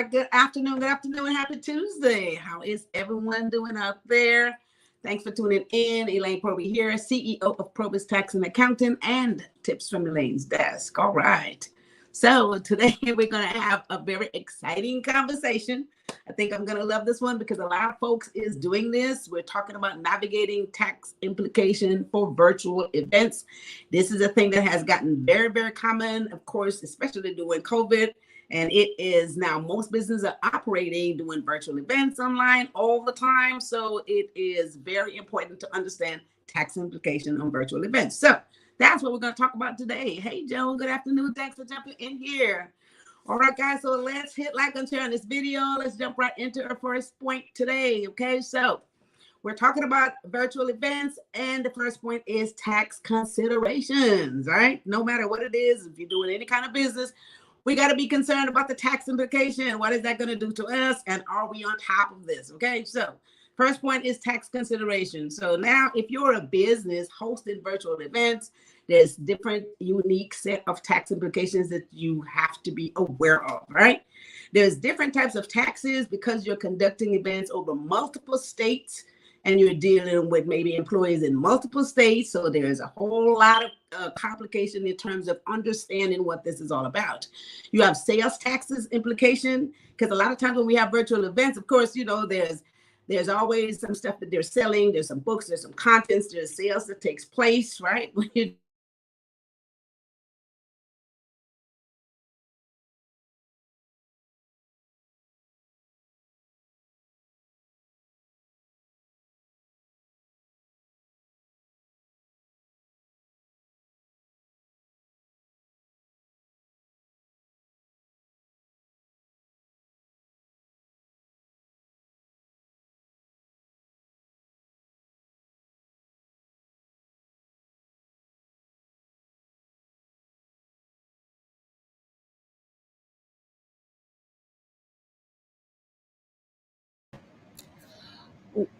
right, good afternoon, happy Tuesday. How is everyone doing out there? Thanks for tuning in. Elaine Proby here, CEO of PROBY'S Tax and Accounting, and tips from Elaine's desk. All right. So today we're going to have a very exciting conversation. I think I'm going to love this one because a lot of folks is doing this. We're talking about navigating tax implication for virtual events. This is a thing that has gotten very, very common, of course, especially during COVID. And it is now most businesses are operating doing virtual events online all the time. So it is very important to understand tax implication on virtual events. So that's what we're going to talk about today. Hey, Joe, good afternoon. Thanks for jumping in here. All right, guys, so let's hit like and share on this video. Let's jump right into our first point today. Okay, so we're talking about virtual events, and the first point is tax considerations, right? No matter what it is, if you're doing any kind of business, we got to be concerned about the tax implication. What is that going to do to us? And are we on top of this? Okay, so first point is tax consideration. So now if you're a business hosting virtual events, there's different unique set of tax implications that you have to be aware of, right? There's different types of taxes because you're conducting events over multiple states and you're dealing with maybe employees in multiple states. So there's a whole lot of complication in terms of understanding what this is all about. You have sales taxes implication, because a lot of times when we have virtual events, of course, you know, there's always some stuff that they're selling. There's some books, there's some contents, there's sales that takes place, right? When you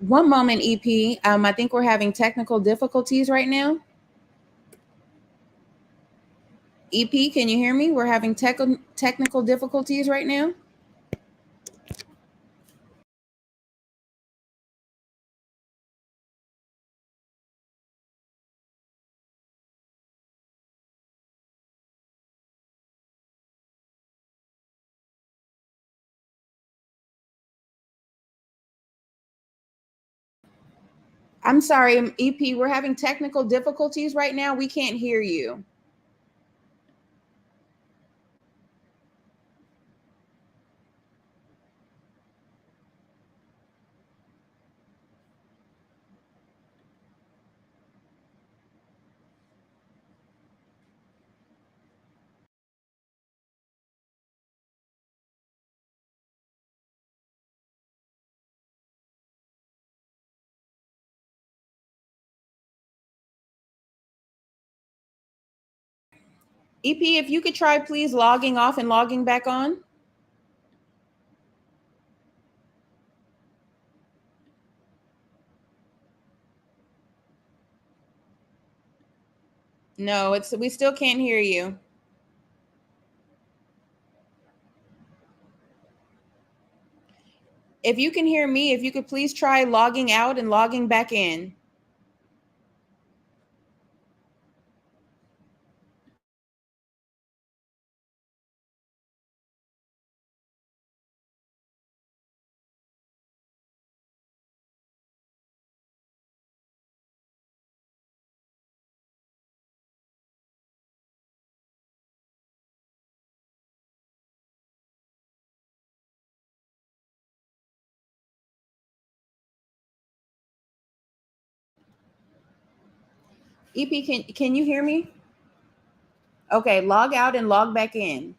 One moment, EP. I think we're having technical difficulties right now. EP, can you hear me? We're having technical difficulties right now. I'm sorry, EP, we're having technical difficulties right now. We can't hear you. EP, if you could try please logging off and logging back on. No, we still can't hear you. If you can hear me, if you could please try logging out and logging back in. EP, can you hear me? Okay, log out and log back in.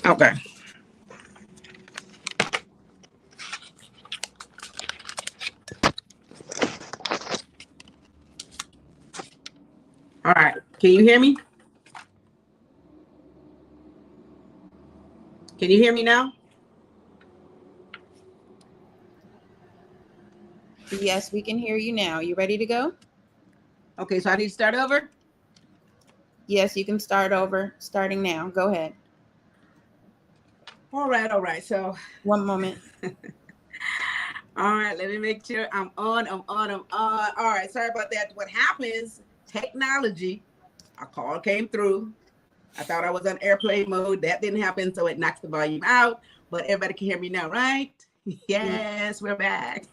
Okay. All right. Can you hear me? Can you hear me now? Yes, we can hear you now. You ready to go? Okay, so I need to start over? Yes, you can start over, starting now. Go ahead. All right. So, One moment. all right, let me make sure I'm on. All right, sorry about that. What happens, technology, a call came through. I thought I was on airplane mode. That didn't happen, so it knocks the volume out. But everybody can hear me now, right? Yes, we're back.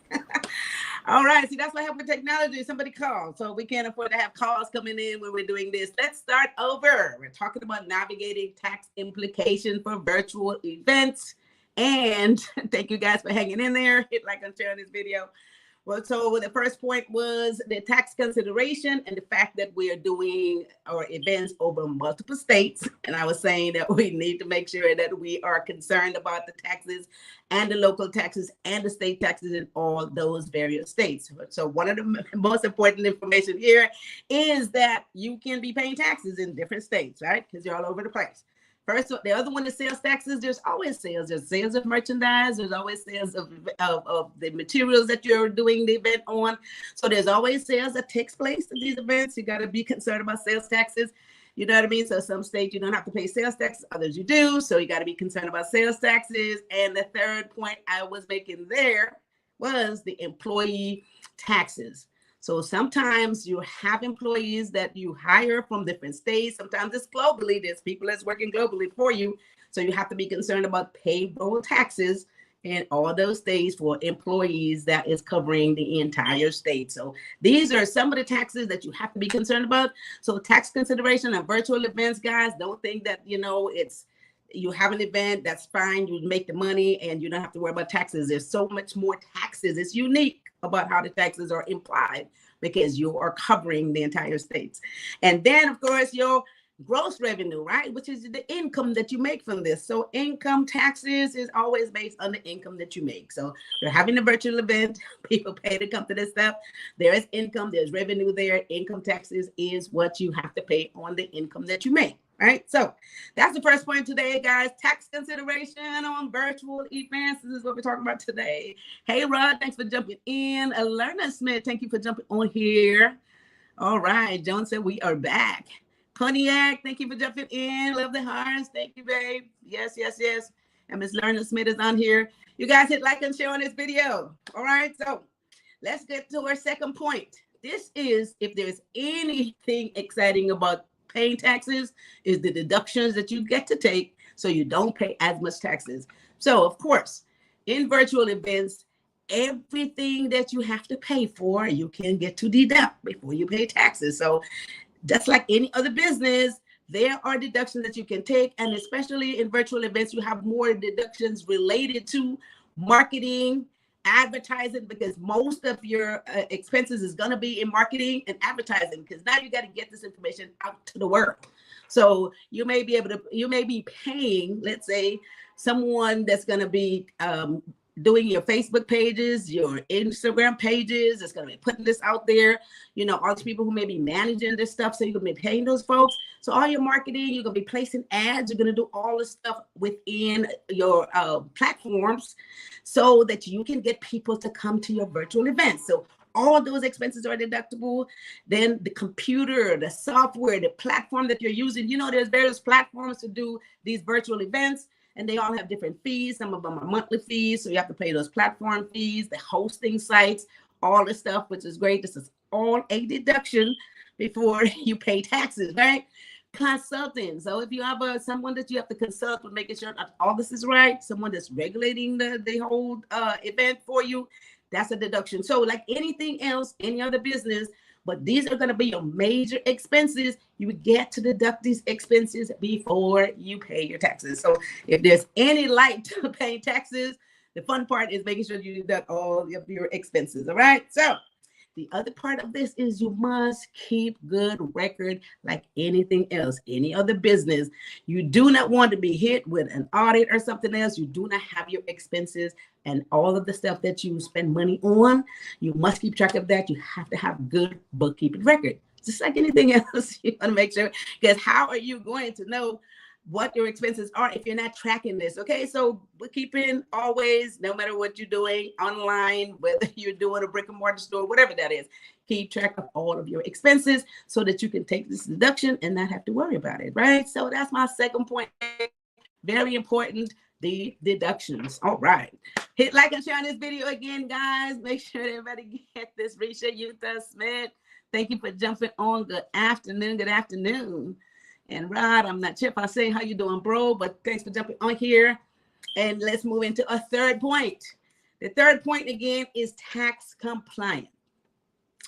All right, see, that's what happened with technology. Somebody called, so we can't afford to have calls coming in when we're doing this. Let's start over. We're talking about navigating tax implications for virtual events. And thank you guys for hanging in there. Hit like and share on this video. Well, so the first point was the tax consideration and the fact that we are doing our events over multiple states. And I was saying that we need to make sure that we are concerned about the taxes and the local taxes and the state taxes in all those various states. So one of the most important information here is that you can be paying taxes in different states, right? Because you're all over the place. First, the other one is sales taxes. There's always sales. There's sales of merchandise. There's always sales of the materials that you're doing the event on. So there's always sales that takes place at these events. You got to be concerned about sales taxes. You know what I mean? So some states you don't have to pay sales taxes, others you do. So you got to be concerned about sales taxes. And the third point I was making there was the employee taxes. So sometimes you have employees that you hire from different states. Sometimes it's globally. There's people that's working globally for you. So you have to be concerned about payroll taxes in all those states for employees that is covering the entire state. So these are some of the taxes that you have to be concerned about. So tax consideration of virtual events, guys, don't think that, it's you have an event, that's fine. You make the money and you don't have to worry about taxes. There's so much more taxes. It's unique about how the taxes are implied because you are covering the entire states. And then, of course, your gross revenue, right? Which is the income that you make from this. So income taxes is always based on the income that you make. So you're having a virtual event, people pay to come to this stuff. There is income, there's revenue there. Income taxes is what you have to pay on the income that you make. Right. So that's the first point today, guys. Tax consideration on virtual events. This is what we're talking about today. Hey, Rod, thanks for jumping in. Alerna Smith, thank you for jumping on here. All right. Joan said we are back. Cognac, thank you for jumping in. Love the hearts. Thank you, babe. Yes. And Miss Lerna Smith is on here. You guys hit like and share on this video. All right. So let's get to our second point. This is if there's anything exciting about paying taxes is the deductions that you get to take so you don't pay as much taxes. So, of course, in virtual events, everything that you have to pay for, you can get to deduct before you pay taxes. So just like any other business, there are deductions that you can take. And especially in virtual events, you have more deductions related to marketing, advertising, because most of your expenses is going to be in marketing and advertising, because now you got to get this information out to the world. So you may be paying, let's say, someone that's going to be doing your Facebook pages, your Instagram pages, it's going to be putting this out there, all these people who may be managing this stuff. So you're going to be paying those folks. So all your marketing, you're going to be placing ads, you're going to do all this stuff within your platforms so that you can get people to come to your virtual events. So all those expenses are deductible. Then the computer, the software, the platform that you're using, there's various platforms to do these virtual events. And they all have different fees. Some of them are monthly fees. So you have to pay those platform fees, the hosting sites, all this stuff, which is great. This is all a deduction before you pay taxes, right? Consulting. So if you have someone that you have to consult with, making sure that all this is right, someone that's regulating the whole event for you, that's a deduction. So like anything else, any other business, but these are going to be your major expenses. You get to deduct these expenses before you pay your taxes. So if there's any light to paying taxes, the fun part is making sure you deduct all of your expenses. All right. So The other part of this is you must keep good record like anything else, any other business. You do not want to be hit with an audit or something else. You do not have your expenses and all of the stuff that you spend money on. You must keep track of that. You have to have good bookkeeping record. Just like anything else, you want to make sure, because how are you going to know what your expenses are if you're not tracking this? Okay, so bookkeeping always, no matter what you're doing online, whether you're doing a brick and mortar store, whatever that is, keep track of all of your expenses so that you can take this deduction and not have to worry about it, right? So that's my second point. Very important, the deductions. All right. Hit like and share on this video again, guys. Make sure everybody get this. Risha, Yutha, Smith. Thank you for jumping on. Good afternoon. Good afternoon. And Rod, I'm not sure if I say how you doing, bro, but thanks for jumping on here. And let's move into a third point. The third point, again, is tax compliance.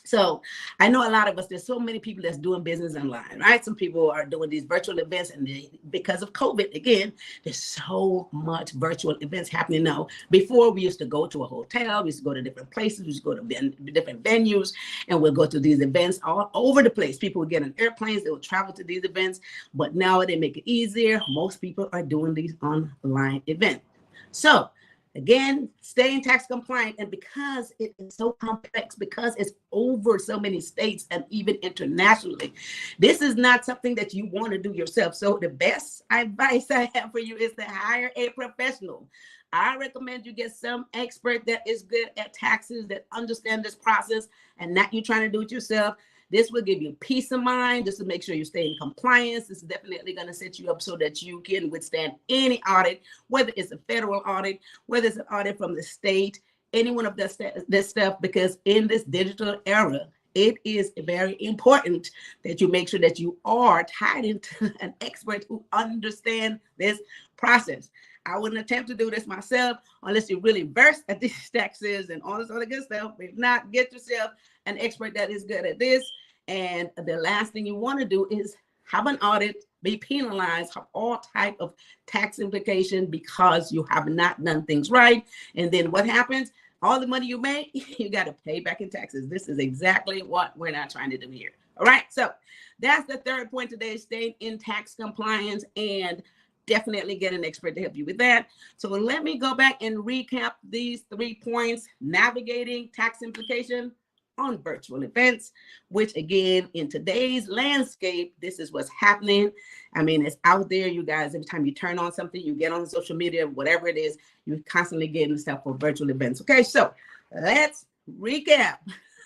So I know a lot of us, there's so many people that's doing business online, right? Some people are doing these virtual events, and because of COVID, again, there's so much virtual events happening now. Before, we used to go to a hotel, we used to go to different places, we used to go to different venues, and we'll go to these events all over the place. People would get on airplanes, they would travel to these events, but now they make it easier. Most people are doing these online events. So again, staying tax compliant, and because it is so complex, because it's over so many states and even internationally, this is not something that you want to do yourself. So the best advice I have for you is to hire a professional. I recommend you get some expert that is good at taxes, that understand this process, and not you trying to do it yourself. This will give you peace of mind. This will make sure you stay in compliance. This is definitely going to set you up so that you can withstand any audit, whether it's a federal audit, whether it's an audit from the state, any one of this stuff, because in this digital era, it is very important that you make sure that you are tied into an expert who understands this process. I wouldn't attempt to do this myself unless you're really versed at these taxes and all this other good stuff. If not, get yourself an expert that is good at this. And the last thing you want to do is have an audit, be penalized, have all type of tax implication because you have not done things right. And then what happens? All the money you make, you got to pay back in taxes. This is exactly what we're not trying to do here. All right. So that's the third point today, staying in tax compliance, and definitely get an expert to help you with that. So let me go back and recap these 3 points: navigating tax implication on virtual events, which again, in today's landscape, this is what's happening. I mean, it's out there, you guys. Every time you turn on something, you get on social media, whatever it is, you're constantly getting stuff for virtual events. Okay, so let's recap.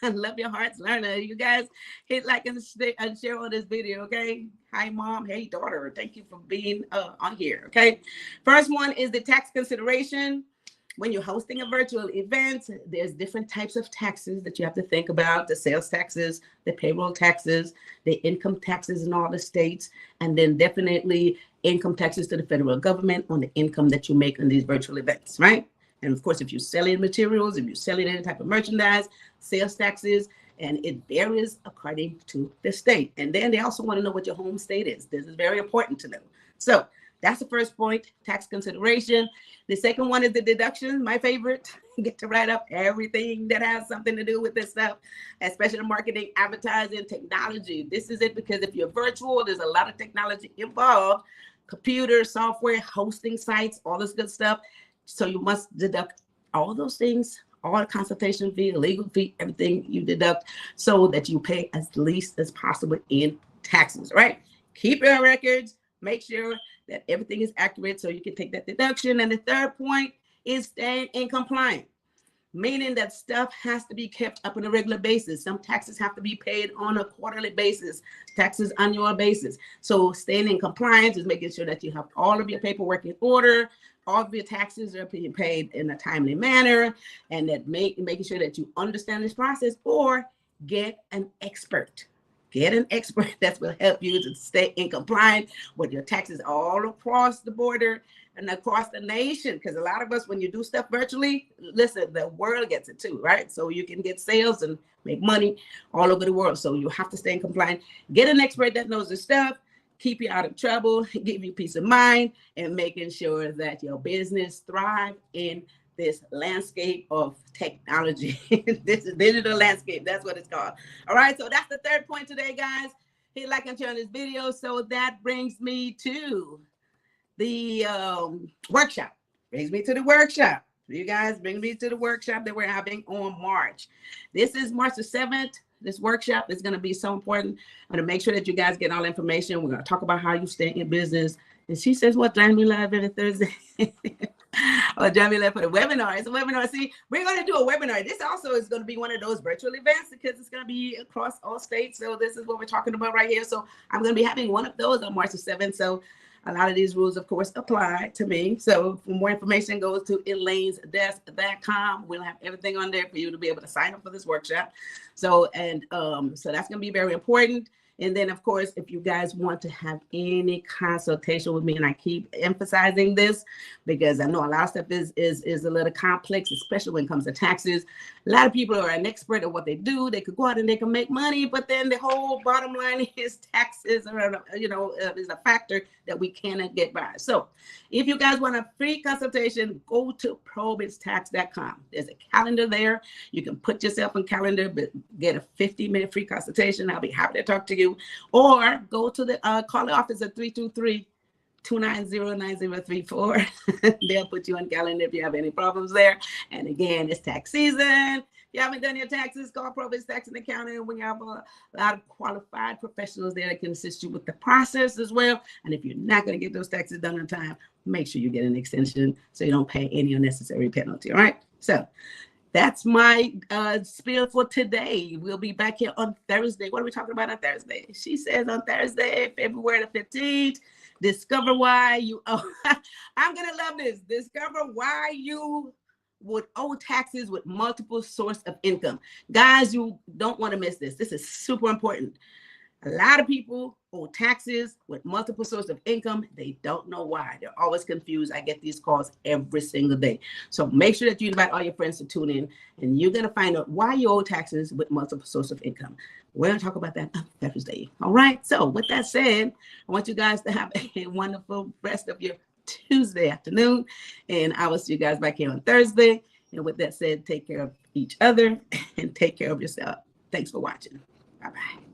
I love your hearts learner. You guys hit like and share on this video, okay? Hi, mom. Hey, daughter. Thank you for being on here, okay? First one is the tax consideration. When you're hosting a virtual event, there's different types of taxes that you have to think about: the sales taxes, the payroll taxes, the income taxes in all the states, and then definitely income taxes to the federal government on the income that you make on these virtual events, right? And of course, if you're selling materials, if you're selling any type of merchandise, sales taxes, and it varies according to the state. And then they also want to know what your home state is. This is very important to know. So that's the first point, tax consideration. The second one is the deduction, my favorite. You get to write up everything that has something to do with this stuff, especially marketing, advertising, technology. This is it, because if you're virtual, there's a lot of technology involved: computer, software, hosting sites, all this good stuff. So you must deduct all those things, all the consultation fee, legal fee, everything you deduct, so that you pay as least as possible in taxes, right? Keep your records, make sure that everything is accurate so you can take that deduction. And the third point is staying in compliance, meaning that stuff has to be kept up on a regular basis. Some taxes have to be paid on a quarterly basis, taxes annual basis. So staying in compliance is making sure that you have all of your paperwork in order, all of your taxes are being paid in a timely manner, and that making sure that you understand this process, or get an expert. Get an expert that will help you to stay in compliance with your taxes all across the border and across the nation. Because a lot of us, when you do stuff virtually, listen, the world gets it too, right? So you can get sales and make money all over the world. So you have to stay in compliance. Get an expert that knows the stuff, keep you out of trouble, give you peace of mind, and making sure that your business thrive in this landscape of technology. This is digital landscape. That's what it's called. All right. So that's the third point today, guys. Hit like and share on this video. So that brings me to the workshop. Brings me to the workshop. You guys, bring me to the workshop that we're having on March. This is March the 7th. This workshop is going to be so important. I'm going to make sure that you guys get all the information. We're going to talk about how you stay in business. And she says, what, join me live every Thursday? Or join me live for the webinar. It's a webinar. See, we're going to do a webinar. This also is going to be one of those virtual events because it's going to be across all states. So this is what we're talking about right here. So I'm going to be having one of those on March the 7th. So a lot of these rules, of course, apply to me. So for more information, go to elainesdesk.com. We'll have everything on there for you to be able to sign up for this workshop. So, so that's going to be very important. And then, of course, if you guys want to have any consultation with me, and I keep emphasizing this because I know a lot of stuff is a little complex, especially when it comes to taxes. A lot of people are an expert at what they do. They could go out and they can make money, but then the whole bottom line is taxes are, is a factor that we cannot get by. So if you guys want a free consultation, go to PROBY'S.com. There's a calendar there. You can put yourself on calendar, but get a 50-minute free consultation. I'll be happy to talk to you. Or go to the call the office at 323-290-9034. They'll put you on calendar if you have any problems there. And again, it's tax season. If you haven't done your taxes, call PROBY'S Tax and Accounting. We have a lot of qualified professionals there that can assist you with the process as well. And if you're not going to get those taxes done on time, make sure you get an extension so you don't pay any unnecessary penalty. All right. So that's my spiel for today. We'll be back here on Thursday. What are we talking about on Thursday? She says on Thursday, February the 15th, discover why you owe. I'm going to love this. Discover why you would owe taxes with multiple source of income. Guys, you don't want to miss this. This is super important. A lot of people owe taxes with multiple sources of income. They don't know why. They're always confused. I get these calls every single day. So make sure that you invite all your friends to tune in, and you're going to find out why you owe taxes with multiple sources of income. We're going to talk about that on Thursday. All right. So with that said, I want you guys to have a wonderful rest of your Tuesday afternoon, and I will see you guys back here on Thursday. And with that said, take care of each other and take care of yourself. Thanks for watching. Bye-bye.